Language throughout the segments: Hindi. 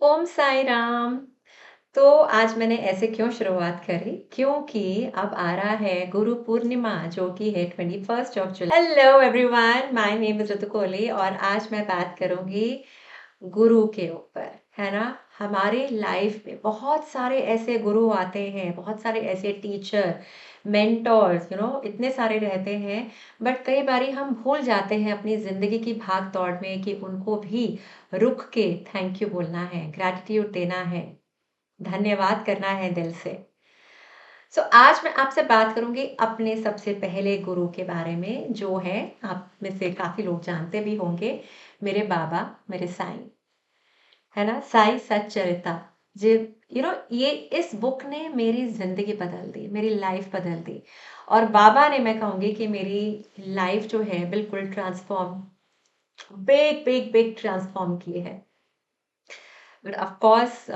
ओम साई राम। तो आज मैंने ऐसे क्यों शुरुआत करी? क्योंकि अब आ रहा है गुरु पूर्णिमा जो कि है 21st of July. Hello everyone, my name is Ritu Kohli और आज मैं बात करूंगी गुरु के ऊपर, है ना। हमारे लाइफ में बहुत सारे ऐसे गुरु आते हैं, बहुत सारे ऐसे टीचर, मेंटोर्स, इतने सारे रहते हैं। बट कई बारी हम भूल जाते हैं अपनी जिंदगी की भाग दौड़ में कि उनको भी रुक के थैंक यू बोलना है, ग्रैटिट्यूड देना है, धन्यवाद करना है दिल से। आज मैं आपसे बात करूंगी अपने सबसे पहले गुरु के बारे में, जो है आप में से काफी लोग जानते भी होंगे, मेरे बाबा, मेरे साईं, है ना, साई सच्चरिता। जी, ये इस बुक ने मेरी जिंदगी बदल दी, मेरी लाइफ बदल दी। और बाबा ने, मैं कहूंगी कि मेरी लाइफ जो है बिल्कुल transform, big big big transform की है। बट ऑफ कोर्स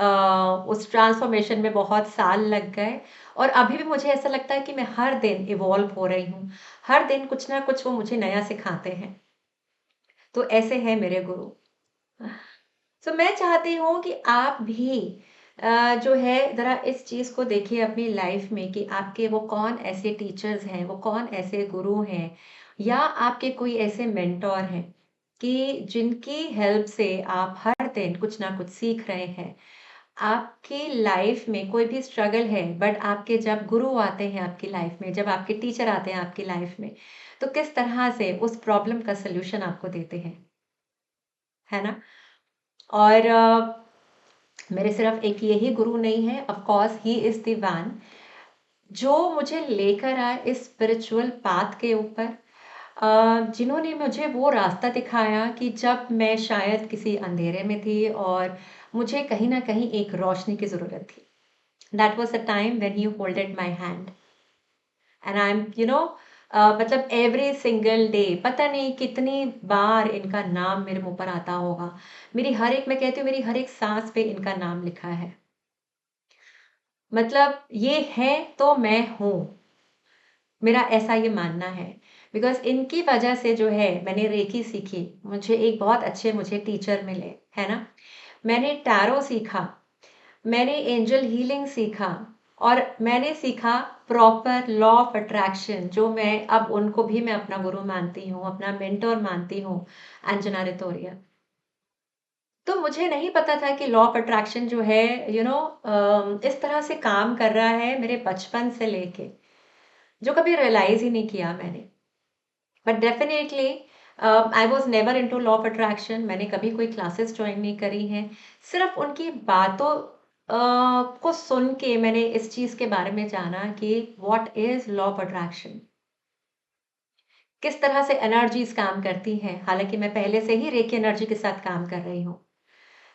उस ट्रांसफॉर्मेशन में बहुत साल लग गए। और अभी भी मुझे ऐसा लगता है कि मैं हर दिन इवॉल्व हो रही हूँ, हर दिन कुछ ना कुछ वो मुझे नया सिखाते हैं। तो ऐसे हैं मेरे गुरु। मैं चाहती हूँ कि आप भी जो है ज़रा इस चीज़ को देखिए अपनी लाइफ में कि आपके वो कौन ऐसे टीचर्स हैं, वो कौन ऐसे गुरु हैं, या आपके कोई ऐसे मेंटोर हैं कि जिनकी हेल्प से आप हर दिन कुछ ना कुछ सीख रहे हैं। आपकी लाइफ में कोई भी स्ट्रगल है, बट आपके जब गुरु आते हैं आपकी लाइफ में, जब आपके टीचर आते हैं आपकी लाइफ में, तो किस तरह से उस प्रॉब्लम का सल्यूशन आपको देते हैं, है ना। और मेरे सिर्फ एक यही गुरु नहीं है, of course he is the one जो मुझे लेकर आए इस स्पिरिचुअल पाथ के ऊपर, जिन्होंने मुझे वो रास्ता दिखाया कि जब मैं शायद किसी अंधेरे में थी और मुझे कहीं ना कहीं एक रोशनी की ज़रूरत थी। That was the time when he holded my hand and I am मतलब एवरी सिंगल डे, पता नहीं कितनी बार इनका नाम मेरे मुंह पर आता होगा। मेरी हर एक, मैं कहती हूँ, मेरी हर एक सांस पे इनका नाम लिखा है। मतलब ये है तो मैं हूँ, मेरा ऐसा ये मानना है। बिकॉज इनकी वजह से जो है मैंने रेकी सीखी, मुझे एक बहुत अच्छे मुझे टीचर मिले, है ना। मैंने टैरो सीखा, मैंने एंजल हीलिंग सीखा, और मैंने सीखा प्रॉपर लॉ ऑफ अट्रैक्शन, जो मैं अब उनको भी मैं अपना गुरु मानती हूँ, अपना मेंटोर मानती हूँ, अंजना रितोरिया। तो मुझे नहीं पता था कि लॉ ऑफ अट्रैक्शन जो है इस तरह से काम कर रहा है, मेरे बचपन से लेके, जो कभी रियलाइज ही नहीं किया मैंने। But definitely I was never into law of attraction, मैंने कभी कोई क्लासेस ज्वाइन नहीं करी हैं। सिर्फ उनकी बातों को सुन के मैंने इस चीज़ के बारे में जाना कि what is law of attraction, किस तरह से एनर्जीज काम करती हैं। हालांकि मैं पहले से ही रेकी एनर्जी के साथ काम कर रही हूँ,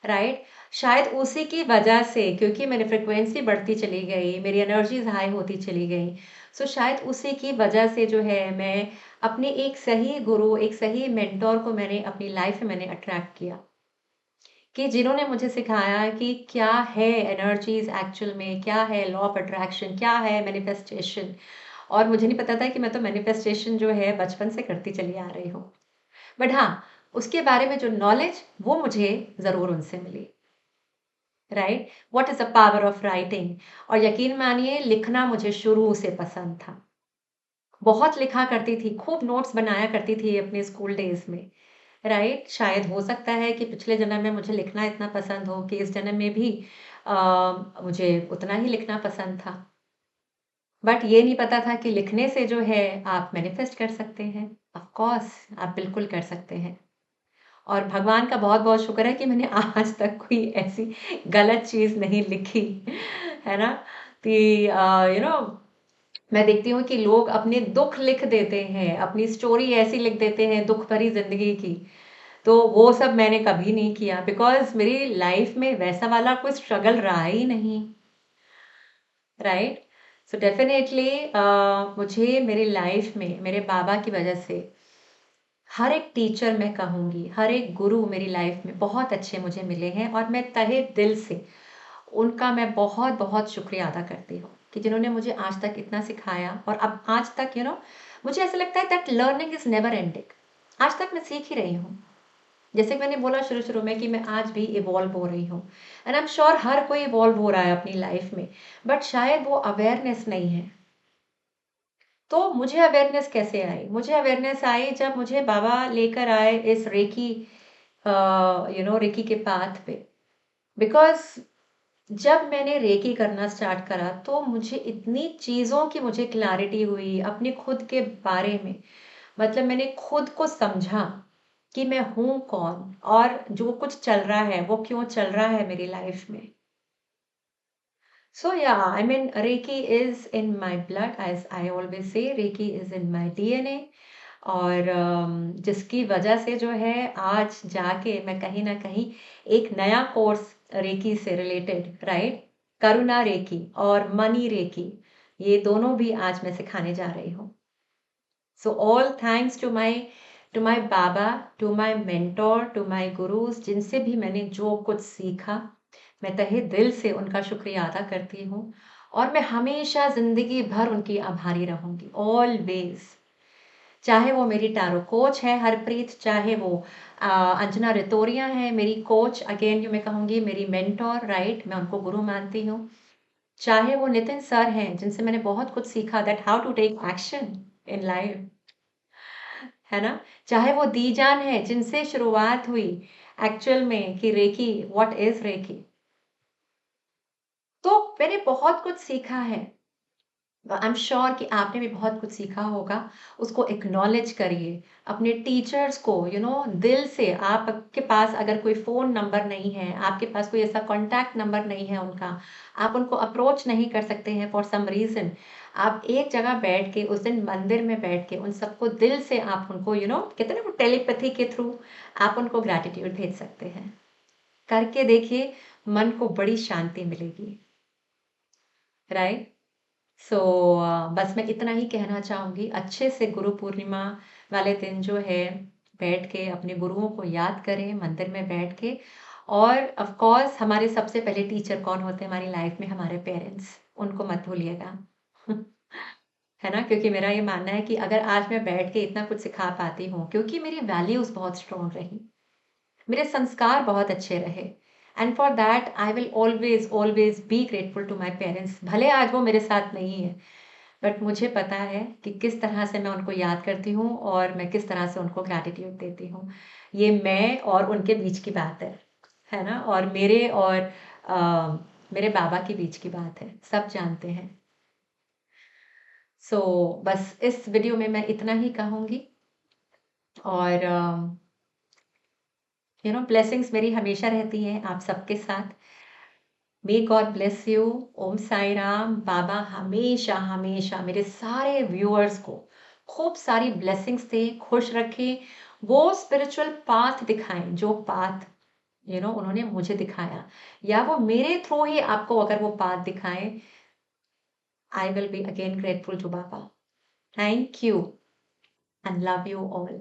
राइट। शायद उसी की वजह से, क्योंकि मेरी फ्रिक्वेंसी बढ़ती चली गई, मेरी एनर्जीज हाई होती चली गई, सो शायद उसी की वजह से जो है मैं अपने एक सही गुरु, एक सही मेंटोर को मैंने अपनी लाइफ में मैंने अट्रैक्ट किया, कि जिन्होंने मुझे सिखाया कि क्या है एनर्जीज एक्चुअल में, क्या है लॉ ऑफ अट्रैक्शन, क्या है मैनिफेस्टेशन। और मुझे नहीं पता था कि मैं तो मैनिफेस्टेशन जो है बचपन से करती चली आ रही हूँ। बट हाँ, उसके बारे में जो नॉलेज वो मुझे ज़रूर उनसे मिली, right. What is the power of writing. और यकीन मानिए, लिखना मुझे शुरू से पसंद था, बहुत लिखा करती थी, खूब नोट्स बनाया करती थी अपने स्कूल डेज में, राइट। शायद हो सकता है कि पिछले जन्म में मुझे लिखना इतना पसंद हो कि इस जन्म में भी मुझे उतना ही लिखना पसंद था। बट ये नहीं पता था कि लिखने से जो है आप मैनिफेस्ट कर सकते हैं। ऑफ कोर्स आप बिल्कुल कर सकते हैं। और भगवान का बहुत बहुत शुक्र है कि मैंने आज तक कोई ऐसी गलत चीज़ नहीं लिखी, है ना। कि मैं देखती हूँ कि लोग अपने दुख लिख देते हैं, अपनी स्टोरी ऐसी लिख देते हैं दुख भरी जिंदगी की। तो वो सब मैंने कभी नहीं किया, बिकॉज मेरी लाइफ में वैसा वाला कोई स्ट्रगल रहा ही नहीं, राइट। सो डेफिनेटली मुझे मेरी लाइफ में मेरे बाबा की वजह से हर एक टीचर, मैं कहूँगी हर एक गुरु मेरी लाइफ में बहुत अच्छे मुझे मिले हैं, और मैं तहे दिल से उनका मैं बहुत बहुत शुक्रिया अदा करती हूँ कि जिन्होंने मुझे आज तक इतना सिखाया। और अब आज तक मुझे ऐसा लगता है that learning is never ending. आज तक मैं सीख ही रही हूँ, जैसे कि मैंने बोला शुरू-शुरू में कि मैं आज भी इवॉल्व हो रही हूँ एंड आई एम श्योर हर कोई इवॉल्व हो रहा है अपनी लाइफ में, बट शायद वो अवेयरनेस नहीं है। तो मुझे अवेयरनेस कैसे आई? मुझे अवेयरनेस आई जब मुझे बाबा लेकर आए इस रेकी रेकी के पाथ पे। बिकॉज़ जब मैंने रेकी करना स्टार्ट करा तो मुझे इतनी चीज़ों की मुझे क्लैरिटी हुई अपने खुद के बारे में। मतलब मैंने खुद को समझा कि मैं हूँ कौन और जो कुछ चल रहा है वो क्यों चल रहा है मेरी लाइफ में। So yeah, I mean, Reiki is in my blood, as I always say, Reiki is in my DNA. और जिसकी वजह से जो है आज जाके मैं कहीं ना कहीं एक नया कोर्स रेकी से रिलेटेड, राइट, करुणा रेकी और मनी रेकी, ये दोनों भी आज मैं सिखाने जा रही हूँ। So all thanks to my Baba, to my mentor, to my gurus, जिनसे भी मैंने जो कुछ सीखा, मैं तहे दिल से उनका शुक्रिया अदा करती हूँ और मैं हमेशा ज़िंदगी भर उनकी आभारी रहूँगी, ऑलवेज़। चाहे वो मेरी टैरो कोच है हरप्रीत, चाहे वो अंजना रितोरिया है मेरी कोच, अगेन जो मैं कहूँगी मेरी मेंटोर, राइट, मैं उनको गुरु मानती हूँ। चाहे वो नितिन सर हैं, जिनसे मैंने बहुत कुछ सीखा that how to take action in life, है ना? चाहे वो दीजान है, जिनसे शुरुआत हुई एक्चुअल में कि रेकी, व्हाट इज़ रेकी? तो मैंने बहुत कुछ सीखा है। आई एम श्योर कि आपने भी बहुत कुछ सीखा होगा। उसको एक्नॉलेज करिए। अपने टीचर्स को दिल से, आपके पास अगर कोई फ़ोन नंबर नहीं है, आपके पास कोई ऐसा कॉन्टैक्ट नंबर नहीं है उनका, आप उनको अप्रोच नहीं कर सकते हैं फॉर सम रीज़न, आप एक जगह बैठ के उस दिन मंदिर में बैठ के उन सबको दिल से आप उनको कहते हैं ना वो टेलीपैथी के थ्रू आप उनको ग्रैटिट्यूड भेज सकते हैं। करके देखिए, मन को बड़ी शांति मिलेगी, राइट? सो बस मैं इतना ही कहना चाहूँगी। अच्छे से गुरु पूर्णिमा वाले दिन जो है बैठ के अपने गुरुओं को याद करें मंदिर में बैठ के। और ऑफ कोर्स हमारे सबसे पहले टीचर कौन होते हैं हमारी लाइफ में? हमारे पेरेंट्स, उनको मत भूलिएगा। है ना? क्योंकि मेरा ये मानना है कि अगर आज मैं बैठ के इतना कुछ सिखा पाती हूँ क्योंकि मेरी वैल्यूज़ बहुत स्ट्रॉन्ग रही, मेरे संस्कार बहुत अच्छे रहे, and for that I will always always be grateful to my parents. भले आज वो मेरे साथ नहीं है, बट मुझे पता है कि किस तरह से मैं उनको याद करती हूँ और मैं किस तरह से उनको ग्रैटिट्यूड देती हूँ। ये मैं और उनके बीच की बात है ना? और मेरे और मेरे बाबा के बीच की बात है, सब जानते हैं। सो बस इस वीडियो में मैं इतना ही कहूँगी और ब्लेसिंग्स मेरी हमेशा रहती हैं आप सबके साथ। May God bless you. Om Sai Ram. Baba हमेशा हमेशा मेरे सारे व्यूअर्स को खूब सारी ब्लेसिंग्स दें, खुश रखें, वो स्पिरिचुअल पाथ दिखाएं जो पाथ उन्होंने मुझे दिखाया, या वो मेरे थ्रू ही आपको अगर वो पाथ दिखाएं, I will be again grateful to बाबा। Thank you and love you all.